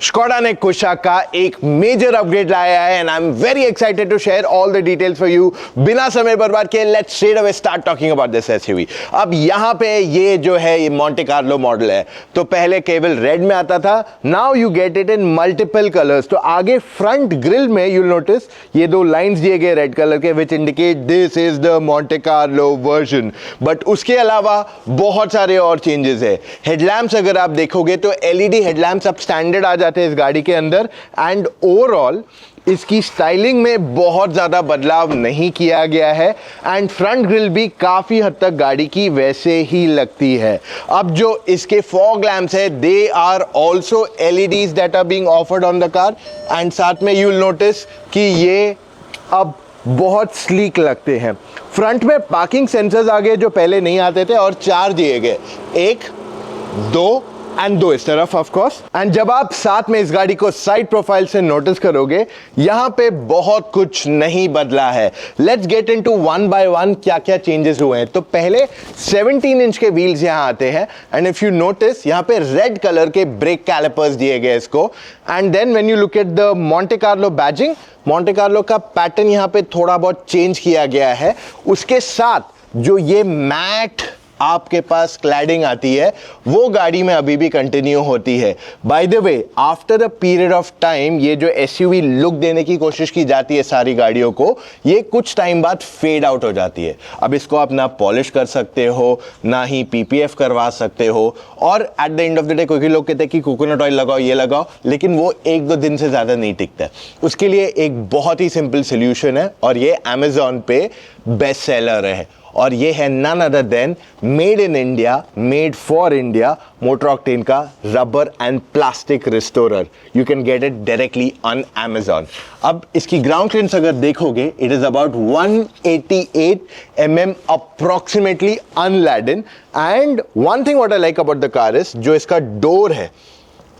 Škoda ने कुशाक का एक मेजर अपग्रेड लाया है and I am very excited to share all the details for you. बिना समय बर्बाद किए let's straight away start talking about this SUV. अब यहाँ पे ये जो है ये मोंटे कार्लो मॉडल है, तो पहले केवल रेड में आता था, now you get it in multiple colours. तो आगे फ्रंट ग्रिल में यू नोटिस ये दो लाइंस दिए गए रेड कलर के which indicate this is the Monte Carlo version. But उसके अलावा बहुत सारे और चेंजेस है। हेडलैम्प्स अगर आप देखोगे तो एलईडी हेडलैम्प्स अब स्टैंडर्ड आ जाते हैं इस गाड़ी के अंदर एंड ओवरऑल इसकी स्टाइलिंग में बहुत ज़्यादा बदलाव नहीं किया गया है एंड फ्रंट ग्रिल भी काफ़ी हद तक गाड़ी की वैसे ही लगती है। अब जो इसके फॉग लैम्प्स है they are also LEDs that are being offered on the car and साथ में यू विल नोटिस कि ये अब बहुत स्लीक लगते हैं। फ्रंट में पार्किंग सेंसर्स आ गए जो पहले नहीं आते थे और 4 दिए गए, 1, 2 एंड 2 इस तरफ ऑफ कोर्स। एंड जब आप साथ में इस गाड़ी को साइड प्रोफाइल से नोटिस करोगे यहाँ पे बहुत कुछ नहीं बदला है। Let's get into one by one क्या क्या चेंजेस हुए हैं। तो पहले 17 इंच के व्हील्स यहाँ आते हैं एंड इफ यू नोटिस यहाँ पे रेड कलर के ब्रेक कैलिपर्स दिए गए इसको। And then when you look at the Monte Carlo badging, Monte Carlo का पैटर्न यहाँ पे थोड़ा बहुत चेंज किया गया है। उसके साथ जो ये मैट आपके पास क्लैडिंग आती है वो गाड़ी में अभी भी कंटिन्यू होती है। By the way after a period of time ये जो एसयूवी लुक देने की कोशिश की जाती है सारी गाड़ियों को, ये कुछ टाइम बाद फेड आउट हो जाती है। अब इसको आप ना पॉलिश कर सकते हो ना ही पीपीएफ करवा सकते हो और at the end of the day कोई लोग कहते हैं कि कोकोनट ऑयल लगाओ ये लगाओ, लेकिन वो 1-2 दिन से ज़्यादा नहीं टिकता है। उसके लिए एक बहुत ही सिंपल सोल्यूशन है और ये अमेजॉन पे बेस्ट सेलर है और ये है none other than made in India, made for India motor octane का rubber and plastic restorer. You can get it directly on Amazon. अब इसकी ग्राउंड क्लियरेंस अगर देखोगे it is about 188 mm approximately unladen. And one thing what I like about the car is जो इसका door है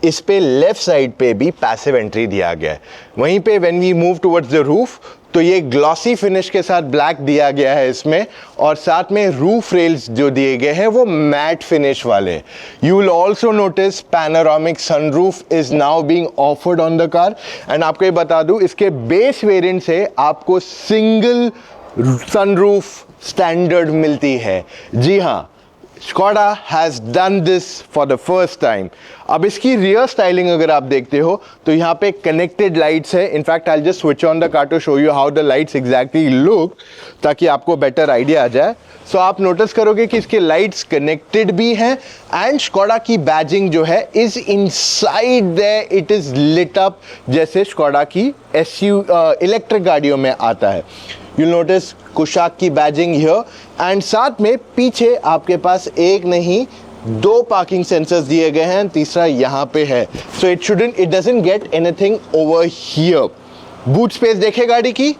इस पे लेफ्ट साइड पे भी पैसिव एंट्री दिया गया है। वहीं पे when we move towards the roof तो ये ग्लॉसी फिनिश के साथ ब्लैक दिया गया है इसमें और साथ में रूफ रेल्स जो दिए गए हैं वो मैट फिनिश वाले। You will also notice panoramic sunroof is now being offered on the car and आपको ये बता दूं इसके बेस वेरिएंट से आपको सिंगल सनरूफ स्टैंडर्ड मिलती है। जी हाँ, Škoda has done this for the first time। अब इसकी रियर स्टाइलिंग अगर आप देखते हो तो यहाँ पे कनेक्टेड लाइट्स है। In fact I just switch on the car to show you how the lights exactly look ताकि आपको बेटर आइडिया आ जाए। सो आप नोटिस करोगे कि इसके लाइट्स कनेक्टेड भी हैं एंड Škoda की बैजिंग जो है is inside there, it is lit up जैसे Škoda की इलेक्ट्रिक गाड़ियों में आता है। You'll notice कुशाक की बैजिंग हियर एंड साथ में पीछे आपके पास एक नहीं 2 पार्किंग सेंसर्स दिए गए हैं, तीसरा यहाँ पे है। So it doesn't get anything over here. Boot space देखे गाड़ी की,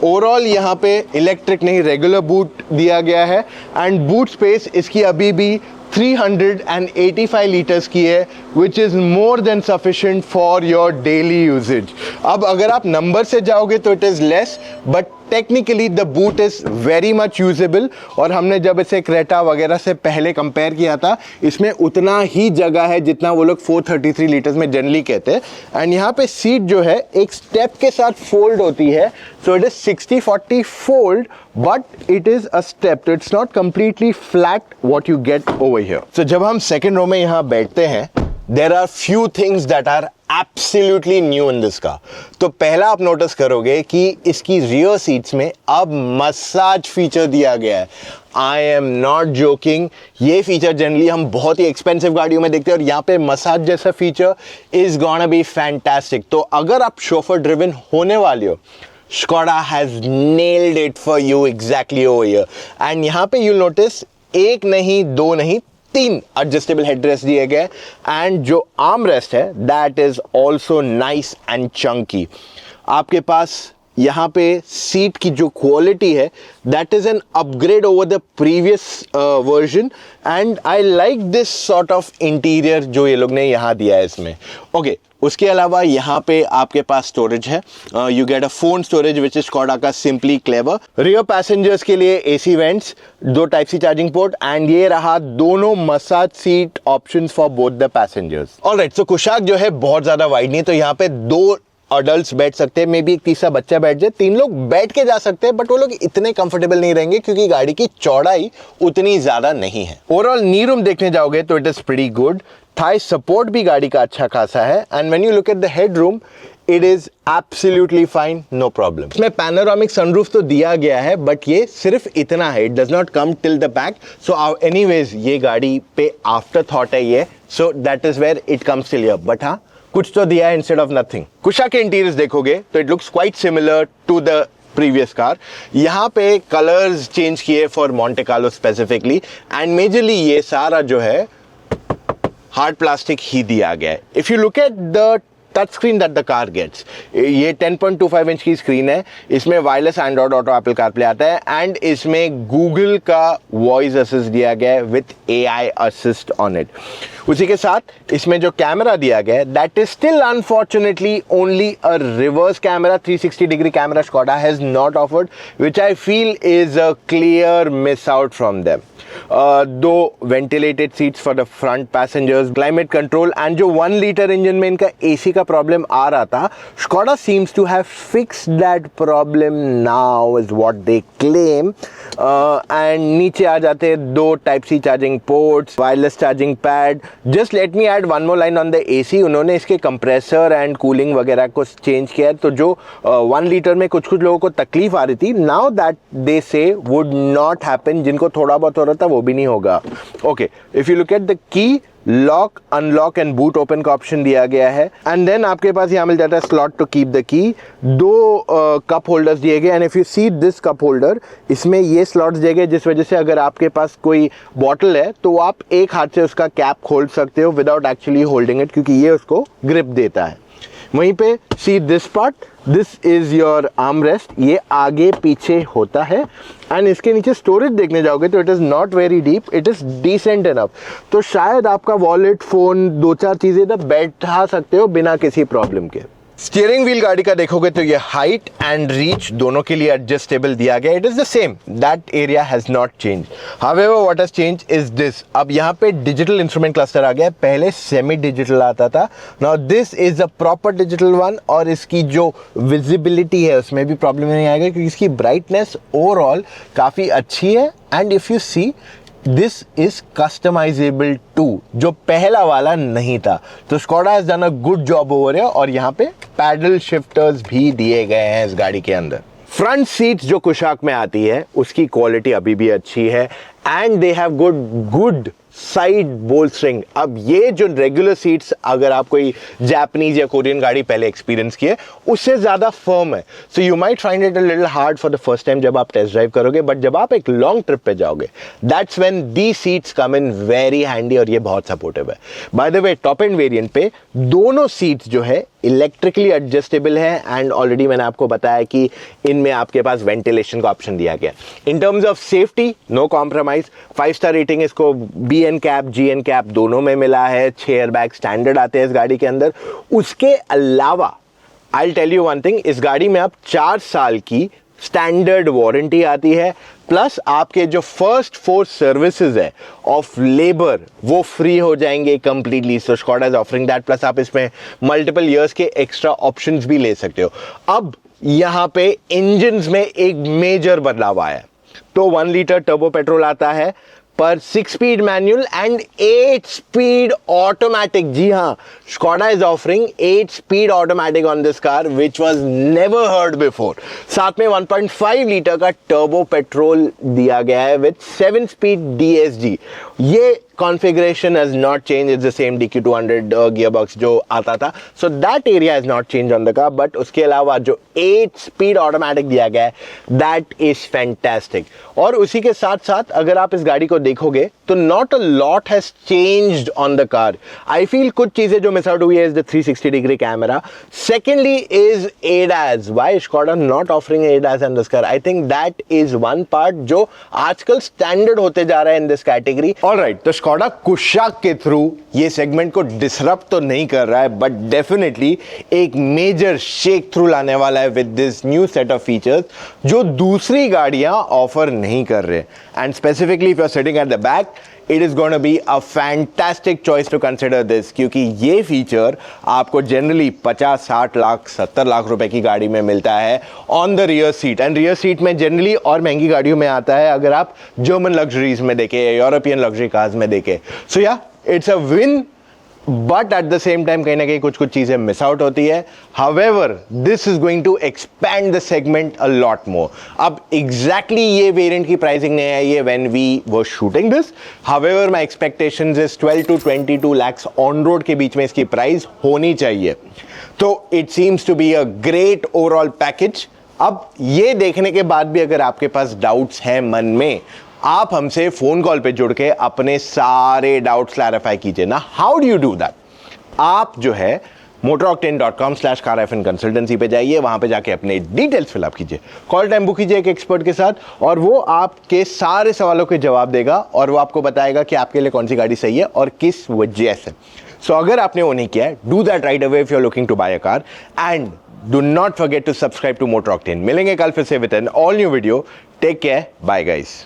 ओवरऑल यहाँ पे इलेक्ट्रिक नहीं रेगुलर बूट दिया गया है एंड बूट स्पेस इसकी अभी भी 385 लीटर्स की है which is more than sufficient for your daily usages. अब अगर आप नंबर से जाओगे तो it is less but technically the boot is very much usable और हमने जब इसे क्रेटा वगैरह से पहले कंपेयर किया था इसमें उतना ही जगह है जितना वो लोग 433 लीटर्स में जनरली कहते हैं। एंड यहाँ पे सीट जो है एक स्टेप के साथ फोल्ड होती है, so it is 60-40 fold but it is a step, तो it's not completely flat what you get over here. So जब हम सेकेंड रो में यहाँ बैठते हैं there are few things that are absolutely new in this car। तो पहला आप नोटिस करोगे कि इसकी रियर सीट्स में अब मसाज फीचर दिया गया है। आई एम नॉट जोकिंग, ये फीचर जनरली हम बहुत ही एक्सपेंसिव गाड़ियों में देखते हैं और यहाँ पे मसाज जैसा feature is gonna be fantastic. तो अगर आप शोफर ड्रिवन होने वाले हो Škoda has nailed it for you exactly over here। And यहाँ पे you'll notice 1 नहीं 2 नहीं 3 एडजस्टेबल हेडरेस्ट दिए गए एंड जो आर्म रेस्ट है that is also nice and Chunky. आपके पास यहाँ पे सीट की जो क्वालिटी है that is an upgrade over the previous version and I like this sort of interior जो ये लोग ने यहाँ दिया है इसमें। ओके, उसके अलावा यहाँ पे आपके पास स्टोरेज है, you get a phone storage which is Skoda का सिंपली क्लेवर। रियर पैसेंजर्स के लिए AC vents, 2 type C charging port and ये रहा दोनों massage seat options for both the passengers. Alright, so Kushaq जो है बहुत ज्यादा वाइड नहीं है, तो यहाँ पे 2 अडल्ट्स बैठ सकते हैं, मे बी एक तीसरा बच्चा बैठ जाए, 3 लोग बैठ के जा सकते हैं, बट वो लोग इतने कंफर्टेबल नहीं रहेंगे क्योंकि गाड़ी की चौड़ाई उतनी ज्यादा नहीं है। ओवरऑल नी रूम देखने जाओगे तो it is pretty good, thigh support भी गाड़ी का अच्छा खासा है and when you look at the head room it is absolutely fine, no problem. इसमें पैनोरामिक सनरूफ तो दिया गया है बट ये सिर्फ इतना है, it does not come till the back, so anyways ये गाड़ी पे आफ्टर थॉट है ये, so that is where it comes till here, but हाँ कुछ तो दिया है इंस्टेड ऑफ नथिंग। कुशा के इंटीरियर्स देखोगे तो it looks quite similar to the previous car. यहाँ पे कलर्स चेंज किए for Monte Carlo specifically and majorly ये सारा जो है हार्ड प्लास्टिक ही दिया गया है। If you look at the touch screen that the car gets, ये 10.25 इंच की स्क्रीन है, इसमें wireless Android Auto Apple CarPlay आता है एंड इसमें गूगल का वॉइस असिस्ट दिया गया है with AI assist on it. उसी के साथ इसमें जो कैमरा दिया गया है that is still unfortunately only a reverse camera, 360 degree camera Skoda has not offered which I feel is a clear miss out from them. 2 ventilated seats for the front passengers, climate control and जो 1 litre engine में इनका AC का problem आ रहा था, Skoda seems to have fixed that problem now is what they claim. And नीचे आ जाते हैं 2 type C charging ports, wireless charging pad. Just let me add one more line on the AC, उन्होंने इसके compressor and cooling वगैरह को change किया है, तो जो 1 लीटर में कुछ लोगों को तकलीफ आ रही थी, नाउ दैट दे से वुड नॉट हैपन, जिनको थोड़ा बहुत हो रहा था वो भी नहीं होगा। Okay, if you look at the key, lock, unlock and boot open का ऑप्शन दिया गया है एंड देन आपके पास यहाँ मिल जाता है slot two keep the key. 2 cup holders दिए गए and if you see this cup holder, इसमें ये स्लॉट्स दिए गए जिस वजह से अगर आपके पास कोई बॉटल है तो आप एक हाथ से उसका कैप खोल सकते हो विदाउट एक्चुअली होल्डिंग इट, क्योंकि ये उसको ग्रिप देता है। वहीं पे see this part, this is your arm rest, ये आगे पीछे होता है एंड इसके नीचे स्टोरेज देखने जाओगे तो it is not very deep, it is decent enough, तो शायद आपका वॉलेट, फोन, 2-4 चीजें इधर बैठा सकते हो बिना किसी प्रॉब्लम के। स्टीयरिंग व्हील गाड़ी का देखोगे तो ये हाइट एंड रीच दोनों के लिए एडजस्टेबल दिया गया, it is the same, that area has not change. However what has change is this, अब यहाँ पे डिजिटल इंस्ट्रूमेंट क्लस्टर आ गया है, पहले सेमी डिजिटल आता था, now this is a proper digital one और इसकी जो विजिबिलिटी है उसमें भी प्रॉब्लम नहीं आएगा क्योंकि इसकी ब्राइटनेस ओवरऑल काफ़ी अच्छी है and if you see this is customisable too, जो पहला वाला नहीं था, तो Skoda has done a good job over here और यहाँ पे पैडल शिफ्टर्स भी दिए गए हैं इस गाड़ी के अंदर। फ्रंट सीट्स जो कुशाक में आती है उसकी क्वालिटी अभी भी अच्छी है and they have good side bolstering. अब ये जो रेगुलर सीट्स अगर आप कोई जापानीज या कोरियन गाड़ी पहले एक्सपीरियंस किए उससे ज़्यादा फर्म है, so you might find it a little hard for the first time जब आप टेस्ट ड्राइव करोगे, बट जब आप एक लॉन्ग ट्रिप पे जाओगे that's when the seats come in very handy और ये बहुत सपोर्टिव है। By the way top end variant पे दोनों सीट्स जो है इलेक्ट्रिकली एडजस्टेबल है एंड ऑलरेडी मैंने आपको बताया कि इनमें आपके पास वेंटिलेशन का ऑप्शन दिया गया। In terms of safety no compromise, 5 star rating इसको BN कैप GN कैप दोनों में मिला है, 6 एयरबैग स्टैंडर्ड आते हैं इस गाड़ी के अंदर। उसके अलावा I will tell you one thing, इस गाड़ी में अब 4 साल की स्टैंडर्ड वारंटी आती है, प्लस आपके जो फर्स्ट 4 सर्विसेज है ऑफ लेबर वो फ्री हो जाएंगे completely, so Skoda is offering that, plus आप इसमें मल्टीपल इयर्स के एक्स्ट्रा ऑप्शंस भी ले सकते हो। अब यहाँ पे इंजन्स में एक मेजर बदलाव आया है, तो 1 लीटर टर्बो पेट्रोल आता है पर 6 speed manual and 8 speed automatic. जी हाँ, Skoda is offering 8 speed automatic on this car which was never heard before. साथ में 1.5 लीटर का टर्बो पेट्रोल दिया गया है विद 7 स्पीड DSG। ये configuration has not changed. It's the same DQ200 gearbox जो आता था. So that area has not changed on the car. But उसके अलावा जो 8-speed automatic दिया गया है, that is fantastic. और उसी के साथ साथ अगर आप इस गाड़ी को देखोगे तो not a lot has changed on the car. I feel कुछ चीजें जो मिस आउट हुई है is the 360-degree camera. Secondly is ADAS. Why is Skoda not offering ADAS in this car? I think that is one part जो आजकल standard होते जा रहा है in this category. Alright, तो Skoda कुशाक के थ्रू ये सेगमेंट को डिसरप्ट तो नहीं कर रहा है, बट डेफिनेटली एक मेजर शेक थ्रू लाने वाला है with this new set of features जो दूसरी गाड़ियां ऑफर नहीं कर रहे. And specifically if you are sitting at the back, it is going to be a fantastic choice to consider this, क्योंकि ये फीचर आपको जनरली 50, 60 लाख, 70 लाख रुपए की गाड़ी में मिलता है on the rear seat. And rear seat में जनरली और महंगी गाड़ियों में आता है अगर आप जर्मन लग्जरीज में देखें या यूरोपियन लग्जरी कार्स में देखें. सो या it's a win, but at the same time कहीं ना कहीं कुछ चीजें मिस आउट होती है. However this is going to expand the segment a lot more. अब एग्जैक्टली ये वेरिएंट की प्राइसिंग नहीं आई है when we were shooting this. However my expectations is 12 to 22 lakhs on road के बीच में इसकी प्राइस होनी चाहिए. तो it seems to be a great overall package. अब ये देखने के बाद भी अगर आपके पास डाउट्स हैं मन में, आप हमसे फोन कॉल पे जुड़ के अपने सारे डाउट्स क्लैरिफाई कीजिए ना. How do you do that? आप जो है motoroctane.com/car-consultancy पे जाइए, वहां पे जाके अपने डिटेल्स फिलअप कीजिए, कॉल टाइम बुक कीजिए एक एक्सपर्ट के साथ, और वो आपके सारे सवालों के जवाब देगा और वो आपको बताएगा कि आपके लिए कौन सी गाड़ी सही है और किस वजह से. सो अगर आपने वो नहीं किया है, do that right away if you are looking to buy a car. And do not forget to subscribe to Motor Octane. मिलेंगे कल फिर से with an all new video. Take care, bye guys.